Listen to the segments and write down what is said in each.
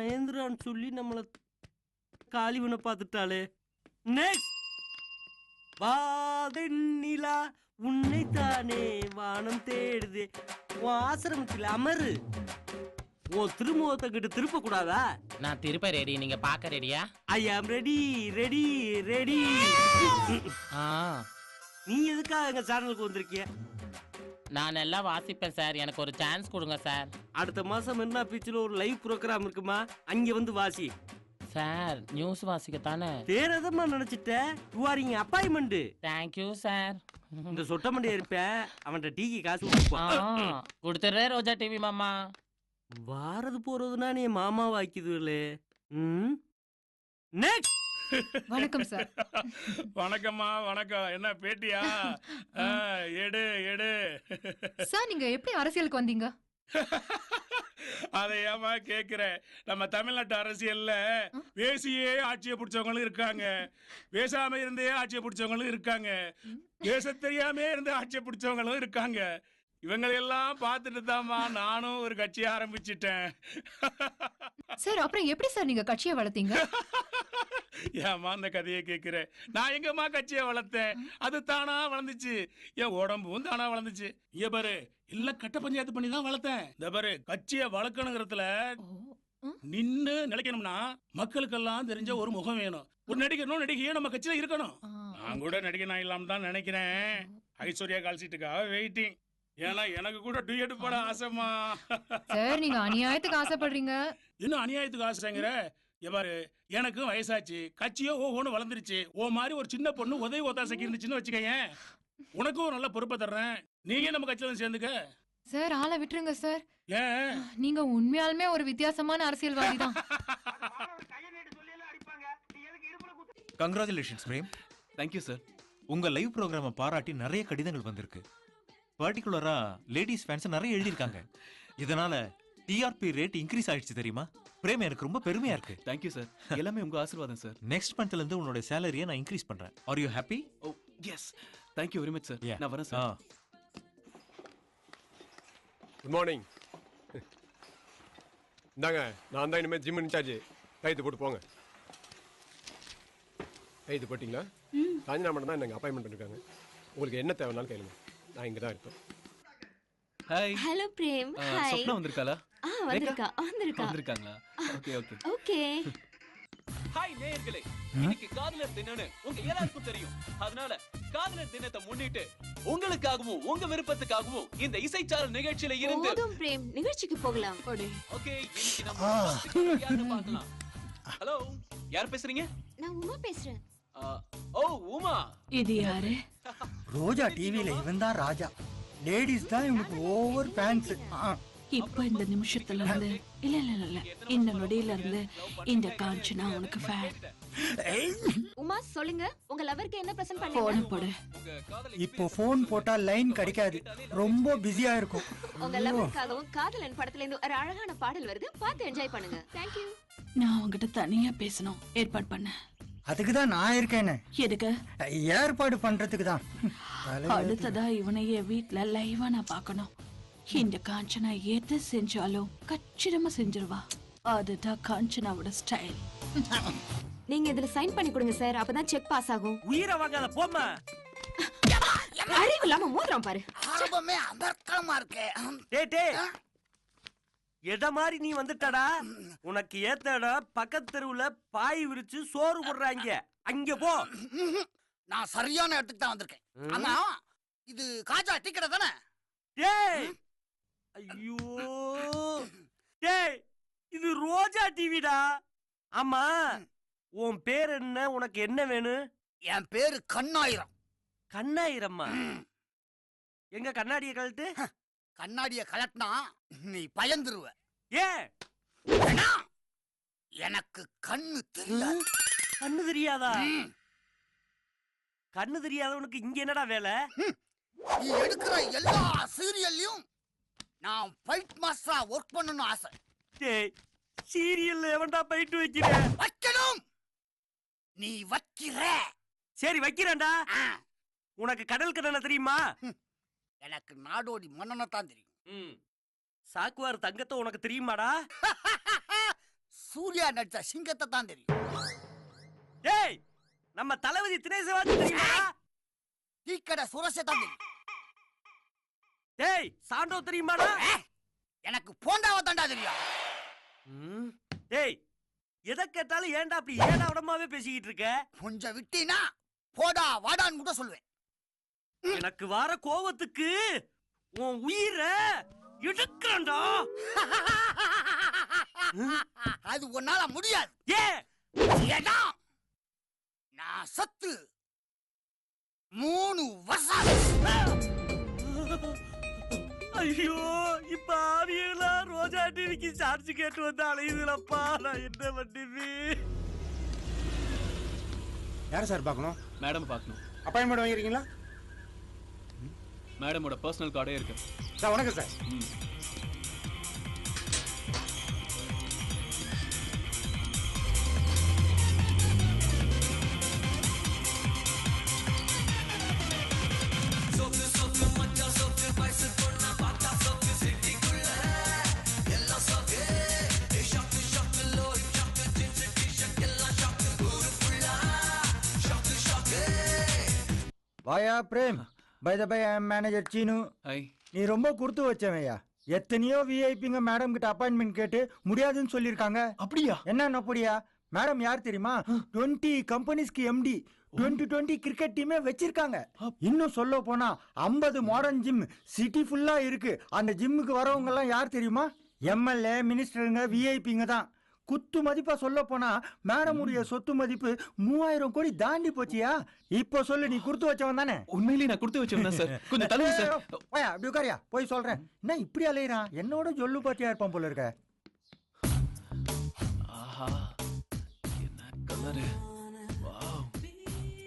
மகேந்திரான்னு சொல்லி நம்மள காலி பண்ண பார்த்துட்டாளே. நெக்ஸ்ட் வாதெண்ணிலா உன்னைத்தானே வானம் தேடுது. உன் ஆசிரமத்தில் அமரு. ஓ திருமுகத்தை கிட்ட திருப்ப கூடாதா? நான் திருப்ப ரெடி, நீங்க பாக்க ரெடியா? ஐ ஆம் ரெடி ரெடி ரெடி. நீ எதுக்காக எங்க சேனலுக்கு வந்திருக்கிய? நான் நல்லா வாசிப்பேன் சார், எனக்கு ஒரு சான்ஸ் கொடுங்க சார். அடுத்த மாசம் மெரினா பீச்சில் ஒரு லைவ் ப்ரோக்ராம் இருக்குமா, அங்க வந்து வாசி. சார் நியூஸ் வாசிக்கத்தானே? தேரதமா நினைச்சிட்ட. You are in appointment. Thank you sir. இந்த சொட்ட மண்டியா இருப்பேன், அவன்கிட்ட டீக்கு காசு கொடுத்துறேன் ரோஜா டிவி மாமா. வாரது போறதுன்னா நீ மாமா வாக்கிதுலே. நெக்ஸ்ட். வணக்கம் சார். வணக்கம்மா வணக்கம். என்ன பேட்டியா? எடு எடு. சார் நீங்க எப்படி அரசியலுக்கு வந்தீங்க? அதை ஏமா கேக்குற? நம்ம தமிழ்நாட்டு அரசியல்ல பேசியே ஆட்சியை பிடிச்சவங்களும் இருக்காங்க, பேசாம இருந்தே ஆட்சியை பிடிச்சவங்களும் இருக்காங்க, பேச தெரியாம இருந்து ஆட்சியை பிடிச்சவங்களும் இருக்காங்க. இவங்களெல்லாம் பார்த்துட்டு தான்மா நானும் ஒரு கட்சியை ஆரம்பிச்சிட்டேன். சார் அப்புறம் எப்படி சார் நீங்க கட்சியை வளர்த்தீங்க? ஏமா அந்த கதையை கேட்கிற? நான் எங்கம்மா கட்சியை வளர்த்தேன், அது தானா வளர்ந்துச்சு. என் உடம்பும் தானா வளர்ந்துச்சு. இங்க பாரு, இல்ல கட்ட பஞ்சாயத்து பண்ணி தான் வளர்த்தேன். இந்த பாரு, கட்சியை வளர்க்கணுங்கிறதுல நின்னு நிலைக்கணும்னா மக்களுக்கெல்லாம் தெரிஞ்ச ஒரு முகம் வேணும். ஒரு நடிகையும் நம்ம கட்சியில இருக்கணும். நான் கூட நடிகனா இல்லாம தான் நினைக்கிறேன். ஐஸ்வர்யா கால்சீட்டுக்காக வெயிட்டிங். ஏன்னா எனக்கு கூட டூயட் போட ஆசைமா. சார் நீங்க அநியாயத்துக்கு ஆசைப்படுறீங்க. இன்னும் அநியாயத்துக்கு ஆசைங்கிற? எவ்வாறு, எனக்கும் வயசாச்சு, கட்சியோ ஓஹோன்னு வளர்ந்துருச்சு. ஓ மாதிரி ஒரு சின்ன பொண்ணு உதவி ஒத்தாசைக்கு இருந்துச்சுன்னு வச்சுக்கேன், உனக்கும் ஒரு நல்ல பொறுப்பை தர்றேன். நீங்க நம்ம கட்சியில சேர்ந்துக்க. சார் ஆளை விட்டுருங்க சார். ஏன்? நீங்க உண்மையாலுமே ஒரு வித்தியாசமான அரசியல்வாதி தான். கங்க்ராச்சுலேஷன்ஸ் பிரேம். Thank you sir. உங்க லைவ் ப்ரோக்ராமை பாராட்டி நிறைய கடிதங்கள் வந்திருக்கு. பர்டிகுலரா லேடிஸ் ஃபேன்ஸ் நிறைய எழுதியிருக்காங்க. இதனால டிஆர்பி ரேட் இன்க்ரீஸ் ஆயிடுச்சு தெரியுமா? பிரேம், எனக்கு ரொம்ப பெருமையா இருக்கு. Thank you sir. எல்லாமே உங்க ஆசீர்வாதம் சார். நெக்ஸ்ட் மந்த்ல இருந்து உன்னோட சேலரியை நான் இன்க்ரீஸ் பண்றேன். Are you happy? Oh yes, thank you very much sir. நான் வரேன் சார். Good morning. இந்தாங்க, நான் தான் இனிமேல் ஜிம் இன்சார்ஜ். கைது போட்டு போங்க. கைது போட்டிங்களா? காஞ்சினா மட்டும் தான் எனக்கு அப்பாயின்மெண்ட் பண்ணிருக்காங்க. உங்களுக்கு என்ன தேவைனாலும் கேளுங்க, நான் இங்கே தான் இருப்பேன். Hi. Hello Prem. Hi. Swapna வந்திருக்காளா? வந்திருக்காங்களா? Okay okay okay. ஹாய் நேயர்களே, இன்னைக்கு காதலர் தினம்னு உங்க எல்லாருக்கும் தெரியும். அதனால காதலர் தினத்தை முன்னிட்டு உங்களுக்காகவும் உங்க விருப்பத்துக்காகவும் இந்த இசைச்சாரல் நிகழ்ச்சியில இருந்து போதும் பிரேம், நிகழ்ச்சிக்கு போகலாம். ஓகே, இன்னைக்கு நம்ம யாரை பார்க்கலாம்? ஹலோ, யார் பேசுறீங்க? நான் உமா பேசுறேன். ஓ உமா. இது யாரு? ரோஜா டிவில இவன் தான் ராஜா. லேடிஸ் தான் இவனுக்கு ஓவர் ஃபேன்ஸ். இப்ப இந்த நிமிஷத்துல இருந்து இல்ல இல்ல இல்ல இந்த நொடியில இருந்து இந்த காஞ்சனா உனக்கு ஃபேன். உமா சொல்லுங்க, உங்க லவருக்கு என்ன பிரசன்ட் பண்ணீங்க? போன் போடு. இப்போ போன் போட்டா லைன் கிடைக்காது, ரொம்ப பிஸியா இருக்கும். உங்க லவருக்காகவும் காதலன் படத்துல இருந்து ஒரு அழகான பாடல் வருது, பார்த்து என்ஜாய் பண்ணுங்க. Thank you. நான் உன்கிட்ட தனியா பேசணும், ஏற்பாடு பண்ண. அதுக்கு தான் நான் இருக்கேனே. எதுக்கு? ஏற்பாடு பண்றதுக்கு தான். அடுத்ததா இவனையே வீட்ல லைவா நான் பார்க்கணும். இந்த காஞ்சனா எது செஞ்சாலும் கச்சிதமா செஞ்சிருவா. அதுதான் காஞ்சனாவோட ஸ்டைல். நீங்க இதுல சைன் பண்ணி கொடுங்க சார், அப்பதான் செக் பாஸ் ஆகும். உயிரை வாங்காத போம்மா. அறிவு இல்லாம மோதிரம் பாரு. ஆரம்பமே அமர்க்கமா இருக்கே. டேய் டேய், எத மாதிரி நீ வந்துட்டடா. உனக்கு ஏத்தடா பக்கத்து தெருவுல பாய் விரிச்சு சோறு போடுறாங்க, அங்க போ. நான் சரியான இடத்துக்கு தான் வந்திருக்கேன். ஆமா, இது காஜா டீ கடை தானே? டேய் ஐயோ டேய், இது ரோஜா டிவிடா. ஆமா, உன் பேர் என்ன? உனக்கு என்ன வேணும்? என் பேரு கண்ணாயிரம். கண்ணாயிரம்மா? எங்க கண்ணாடிய கழட்டு. கண்ணாடிய கலட்டினா நீ பயந்துருவ. ஏன்? எனக்கு கண்ணு தெரியாது. கண்ணு தெரியாதா? கண்ணு தெரியாதவனுக்கு இங்க என்னடா வேலை? நீ எடுக்கிற எல்லா சீரியல்லையும் நான் ஃபைட் மாஸ்டரா ஒர்க் பண்ணனும் ஆசை. டேய், சீரியல்ல எவன்டா ஃபைட் வைக்கிறேன்? வைக்கணும். நீ வைக்கிற. சரி வைக்கிறேன்டா. உனக்கு கடல் கண்ணனை தெரியுமா? எனக்கு நாடோடி மன்னனை தான் தெரியும். சாக்குவார் தங்கத்தை உனக்கு தெரியுமாடா? சூர்யா நடிச்ச சிங்கத்தை தான் தெரியும். டேய் நம்ம தளபதி தினேசவாதி தெரியுமா? டீக்கடை சுரசை தான் தெரியும். டேய் சாண்டோ தெரியுமாடா? எனக்கு போண்டாவை தாண்டா தெரியும். டேய் எதை கேட்டாலும் ஏன்டா அப்படி ஏடா உடமாவே பேசிக்கிட்டு இருக்க? கொஞ்சம் விட்டீனா போடா வாடான்னு கூட சொல்லுவேன். எனக்கு வர கோவத்துக்கு உன் உயிரை எடுக்கறேன்டா. அது உன்னால முடியாது. ஏடா நான் சத்து 3 வருஷம். ஐயோ இப்ப ஆவியெல்லாம் ரோஜா டிவிக்கு சார்ஜ் கேட்டு வந்து அலையுதுலப்பா. நான் என்ன பண்ணுது? யாரை சார் பார்க்கணும்? மேடம் பார்க்கணும். அப்பாயின்மெண்ட் வாங்கிருக்கீங்களா? மேடமோட பர்சனல் கார்டே இருக்கு. சார் வணக்கம் சார். வாயா Prem, by the by I am manager Seenu. Hi. நீ ரொம்ப கொடுத்து வச்சவையா. எத்தனையோ விஐபிங்க மேடம் கிட்ட அப்பாயின்மெண்ட் கேட்டு முடியாதுன்னு சொல்லிருக்காங்க. அப்படியா? என்ன அப்படியா? மேடம் யார் தெரியுமா? 20 கம்பெனிஸ்க்கு எம்டி, 20 கிரிக்கெட் டீமே வச்சிருக்காங்க. இன்னும் சொல்ல போனா 50 மாடர்ன் ஜிம் சிட்டி ஃபுல்லா இருக்கு. அந்த ஜிம்முக்கு வரவங்க எல்லாம் யார் தெரியுமா? எம்எல்ஏ, மினிஸ்டருங்க, விஐபிங்க தான். குத்து மதிப்பா சொல்ல போனா மேடமுடைய சொத்து மதிப்பு 3000 கோடி தாண்டி போச்சியா. இப்போ சொல்லு, நீ கொடுத்து வச்சவன் தானே? உண்மையிலேயே நான் கொடுத்து வச்சவன் சார். கொஞ்சம் தள்ளுங்க சார். போயா அப்படி உட்காரியா, போய் சொல்றேன். என்ன இப்படி அலையிறான்? என்னோட ஜொல்லு பாத்தியா இருப்பான் போல இருக்க. ஆஹா என்ன கலரு. வாவ்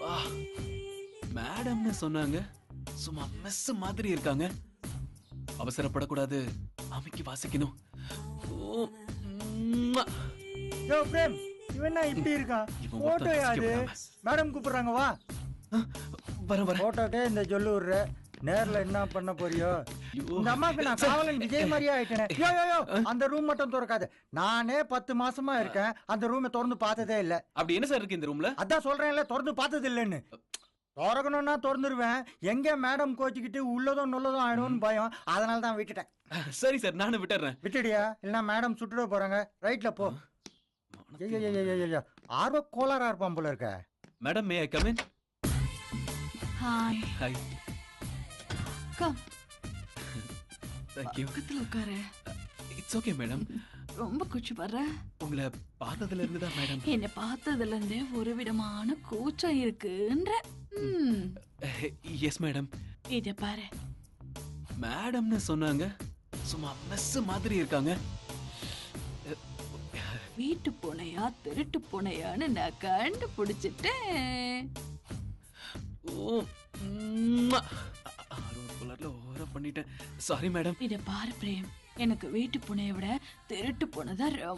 வா. மேடம்னு சொன்னாங்க, சும்மா மெஸ் மாதிரி இருக்காங்க. அவசரப்படக்கூடாது, அமைக்கி வாசிக்கணும். ஓ ம்மா. யோ பிரேம், இவன் என்ன இப்படி இருக்கான்? போட்டோ யாரு? மேடம் கூப்பிடுறாங்க, வா. வர வர. போட்டோக்கே இந்த ஜொல்லு விடுற, நேர்ல என்ன பண்ண போறியோ? இந்த அம்மாக்கு நான் காவலன் விஜய் மாதிரியா ஆயிட்டேனே. யோ யோ யோ, அந்த ரூம் மட்டும் திறக்காது. நானே 10 மாசமா இருக்கேன், அந்த ரூமை திறந்து பார்த்ததே இல்ல. அப்படி என்ன சார் இருக்கு இந்த ரூம்ல? அதான் சொல்றேன்ல, திறந்து பார்த்தது இல்லைன்னு. திறக்கணும்னா திறந்துருவேன். எங்க மேடம் கோச்சிக்கிட்டு உள்ளதும் நுள்ளதும் ஆயிடும்னு பயம், அதனால தான் விட்டுட்டேன். சரி சார், நானும் விட்டுறேன். விட்டுடியா? இல்ல மேடம் சுட்டுட போறாங்க. ரைட்ல போ. ஆர்வ கோளாரா இருப்பான் போல இருக்க. Madam, May I come in? Hi. Hi. Come. Thank you. பக்கத்துல உட்காரு. It's okay madam. ரொம்ப குச்சி வர்ற. உங்களை பார்த்ததுல இருந்து தான் மேடம். என்ன பார்த்ததுல இருந்தே ஒரு விதமான கூச்சம் இருக்குன்ற. Yes madam. இத பாரு. மேடம்னு சொன்னாங்க, சும்மா மெஸ் மாதிரி இருக்காங்க. வீட்டு பூனையா திருட்டு பூனையான்னு நான் கண்டுபிடிச்சிட்டேன். ஓ கலர்ல ஓவரா பண்ணிட்டேன். Sorry madam. இத பாரு பிரேம், எனக்கு வீட்டு பூனையை விட திருட்டு பூனை தான் ரொம்ப